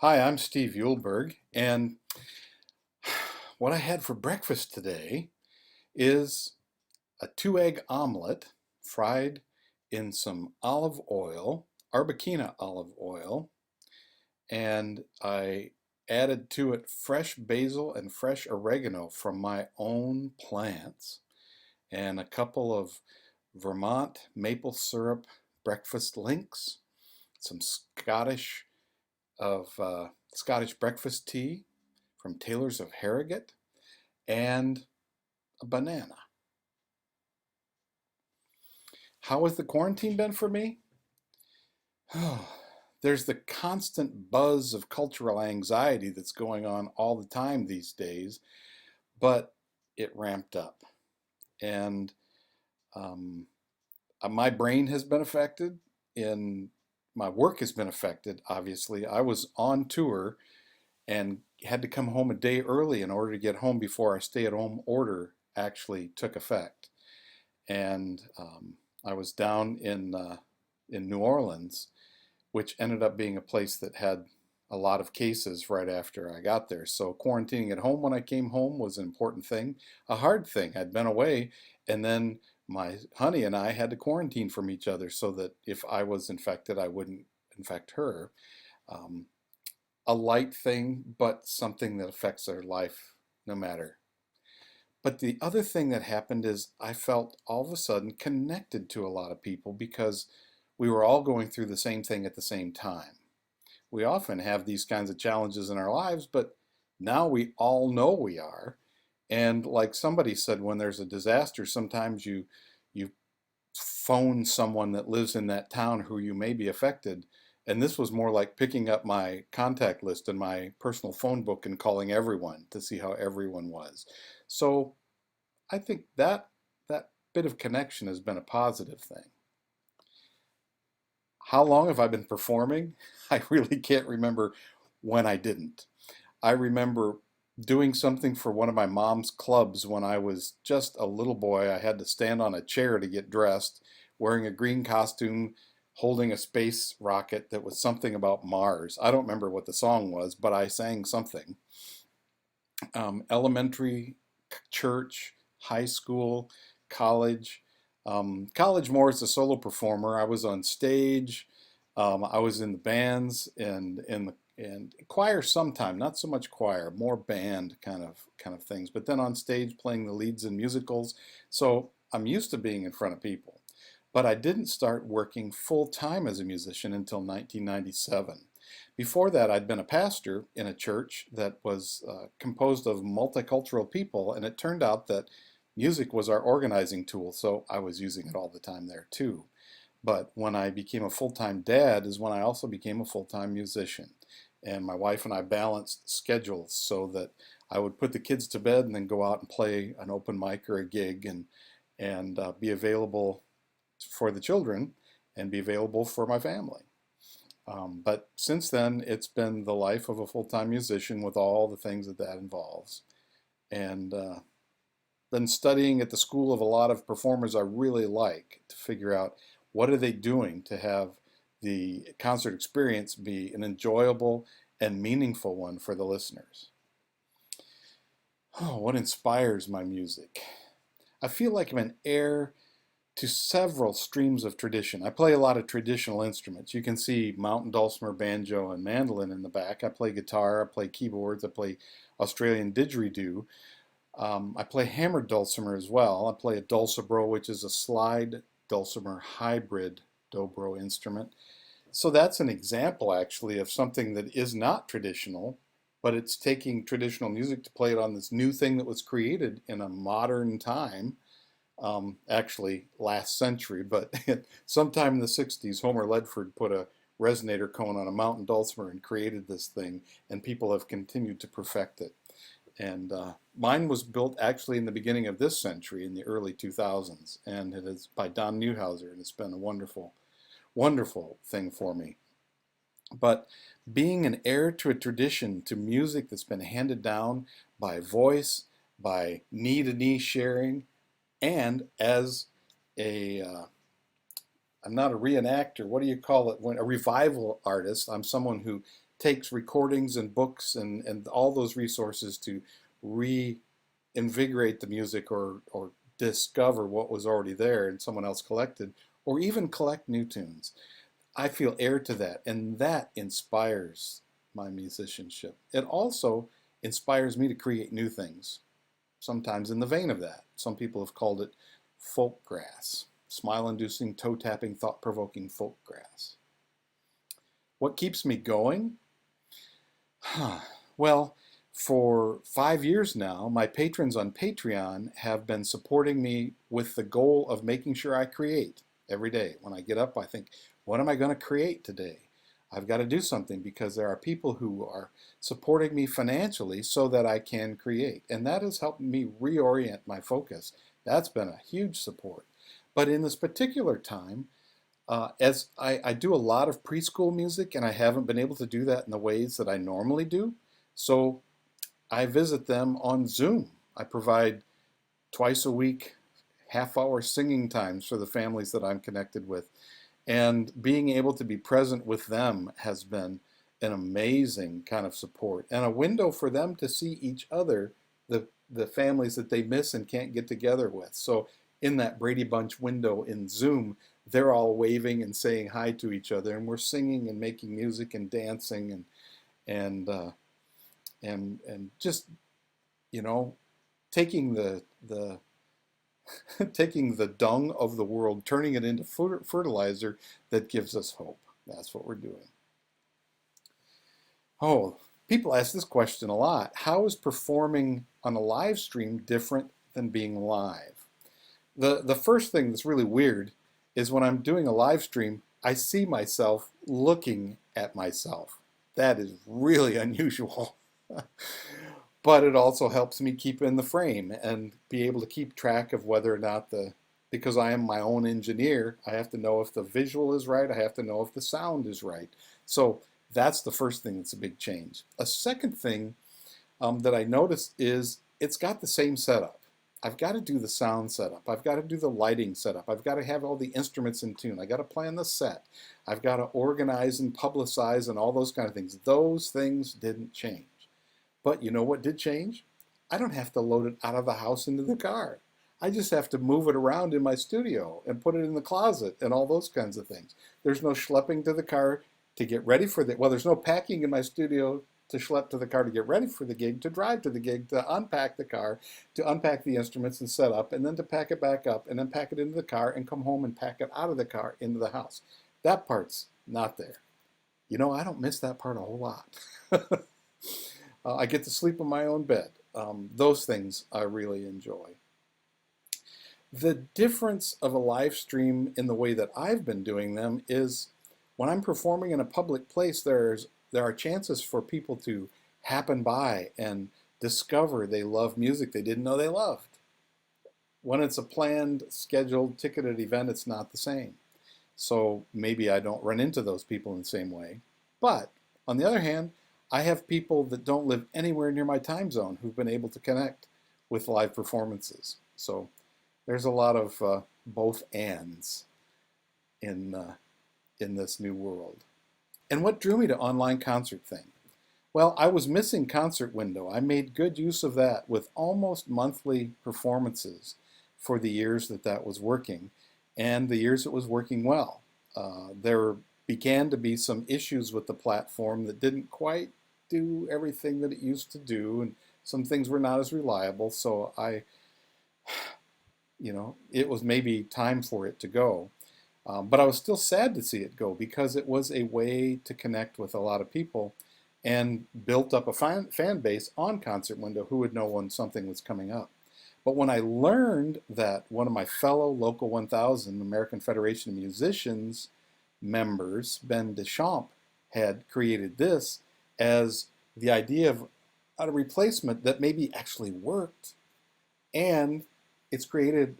Hi, I'm Steve Eulberg, and what I had for breakfast today is a two-egg omelet fried in some olive oil, Arbequina olive oil, and I added to it fresh basil and fresh oregano from my own plants, and a couple of Vermont maple syrup breakfast links, some Scottish breakfast tea from Taylor's of Harrogate, and a banana. How has the quarantine been for me? There's the constant buzz of cultural anxiety that's going on all the time these days, but it ramped up. And um, my brain has been affected, and my work has been affected, obviously. I was on tour and had to come home a day early in order to get home before our stay-at-home order actually took effect. And I was down in New Orleans, which ended up being a place that had a lot of cases right after I got there. So quarantining at home when I came home was an important thing, a hard thing. I'd been away, and then my honey and I had to quarantine from each other so that if I was infected, I wouldn't infect her. Um, a light thing, but something that affects our life no matter. But the other thing that happened is I felt all of a sudden connected to a lot of people because we were all going through the same thing at the same time. We often have these kinds of challenges in our lives, but now we all know we are. And like somebody said, when there's a disaster, sometimes you phone someone that lives in that town who you may be affected. And this was more like picking up my contact list in my personal phone book and calling everyone to see how everyone was. So I think that bit of connection has been a positive thing. How long have I been performing? I really can't remember when I didn't. I remember doing something for one of my mom's clubs when I was just a little boy. I had to stand on a chair to get dressed, wearing a green costume, holding a space rocket that was something about Mars. I don't remember what the song was, but I sang something. Elementary, church, high school, college. College more as a solo performer. I was on stage. I was in the bands and in the and choir sometime, not so much choir, more band kind of things. But then on stage playing the leads in musicals. So I'm used to being in front of people. But I didn't start working full time as a musician until 1997. Before that, I'd been a pastor in a church that was composed of multicultural people, and it turned out that music was our organizing tool, so I was using it all the time there too. But when I became a full-time dad is when I also became a full-time musician. And my wife and I balanced schedules so that I would put the kids to bed and then go out and play an open mic or a gig and be available for the children and be available for my family. But since then, it's been the life of a full-time musician with all the things that that involves. And been studying at the school of a lot of performers I really like to figure out what are they doing to have the concert experience be an enjoyable and meaningful one for the listeners. Oh, what inspires my music? I feel like I'm an heir to several streams of tradition. I play a lot of traditional instruments. You can see mountain dulcimer, banjo, and mandolin in the back. I play guitar, I play keyboards, I play Australian didgeridoo. I play hammered dulcimer as well. I play a dulcibro, which is a slide dulcimer hybrid dobro instrument. So that's an example actually of something that is not traditional, but it's taking traditional music to play it on this new thing that was created in a modern time, actually last century, but sometime in the 60s, Homer Ledford put a resonator cone on a mountain dulcimer and created this thing, and people have continued to perfect it. And mine was built actually in the beginning of this century, in the early 2000s, and it is by Don Newhouser, and it's been a wonderful, wonderful thing for me. But being an heir to a tradition, to music that's been handed down by voice, by knee-to-knee sharing, and as a I'm not a reenactor. What do you call it? When a revival artist, I'm someone who takes recordings and books and all those resources to reinvigorate the music or discover what was already there and someone else collected, or even collect new tunes. I feel heir to that, and that inspires my musicianship. It also inspires me to create new things, sometimes in the vein of that. Some people have called it folk grass, smile-inducing, toe-tapping, thought-provoking folk grass. What keeps me going? Well, for 5 years now, my patrons on Patreon have been supporting me with the goal of making sure I create every day. When I get up, I think, what am I going to create today? I've got to do something because there are people who are supporting me financially so that I can create. And that has helped me reorient my focus. That's been a huge support. But in this particular time, as I do a lot of preschool music, and I haven't been able to do that in the ways that I normally do. So I visit them on Zoom. I provide twice a week half-hour singing times for the families that I'm connected with. And being able to be present with them has been an amazing kind of support and a window for them to see each other, the families that they miss and can't get together with. So in that Brady Bunch window in Zoom, they're all waving and saying hi to each other, and we're singing and making music and dancing and and just, you know, taking the taking the dung of the world, turning it into fertilizer that gives us hope. That's what we're doing. Oh, people ask this question a lot. How is performing on a live stream different than being live? The first thing that's really weird is when I'm doing a live stream, I see myself looking at myself. That is really unusual. But it also helps me keep in the frame and be able to keep track of whether or not because I am my own engineer, I have to know if the visual is right, I have to know if the sound is right. So that's the first thing that's a big change. A second thing that I noticed is it's got the same setup. I've got to do the sound setup. I've got to do the lighting setup. I've got to have all the instruments in tune. I've got to plan the set. I've got to organize and publicize and all those kind of things. Those things didn't change. But you know what did change? I don't have to load it out of the house into the car. I just have to move it around in my studio and put it in the closet and all those kinds of things. There's no schlepping to the car to get ready for the, well, there's no packing in my studio to schlep to the car to get ready for the gig, to drive to the gig, to unpack the car, to unpack the instruments and set up, and then to pack it back up, and then pack it into the car and come home and pack it out of the car into the house. That part's not there. You know, I don't miss that part a whole lot. I get to sleep in my own bed. Those things I really enjoy. The difference of a live stream in the way that I've been doing them is when I'm performing in a public place, there are chances for people to happen by and discover they love music they didn't know they loved. When it's a planned, scheduled, ticketed event, it's not the same. So maybe I don't run into those people in the same way. But on the other hand, I have people that don't live anywhere near my time zone who've been able to connect with live performances. So there's a lot of both ands in this new world. And what drew me to online concert thing? Well, I was missing concert window. I made good use of that with almost monthly performances for the years that was working and the years it was working well. There began to be some issues with the platform that didn't quite do everything that it used to do, and some things were not as reliable, so it was maybe time for it to go. But I was still sad to see it go because it was a way to connect with a lot of people and built up a fan base on Concert Window who would know when something was coming up. But when I learned that one of my fellow Local 1000 American Federation of Musicians members, Ben Deschamps, had created this as the idea of a replacement that maybe actually worked, and it's created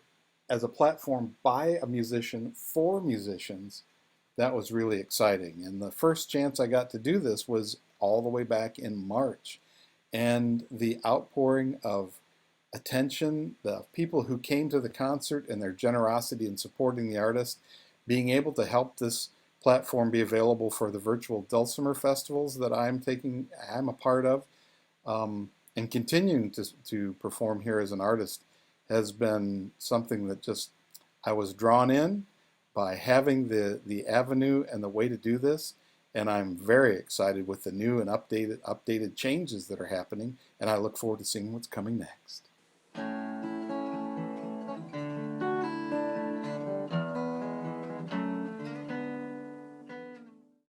as a platform by a musician for musicians, that was really exciting. And the first chance I got to do this was all the way back in March. And the outpouring of attention, the people who came to the concert and their generosity in supporting the artist, being able to help this platform be available for the virtual dulcimer festivals that I'm a part of, and continuing to perform here as an artist has been something that just I was drawn in by having the avenue and the way to do this. And I'm very excited with the new and updated changes that are happening, and I look forward to seeing what's coming next.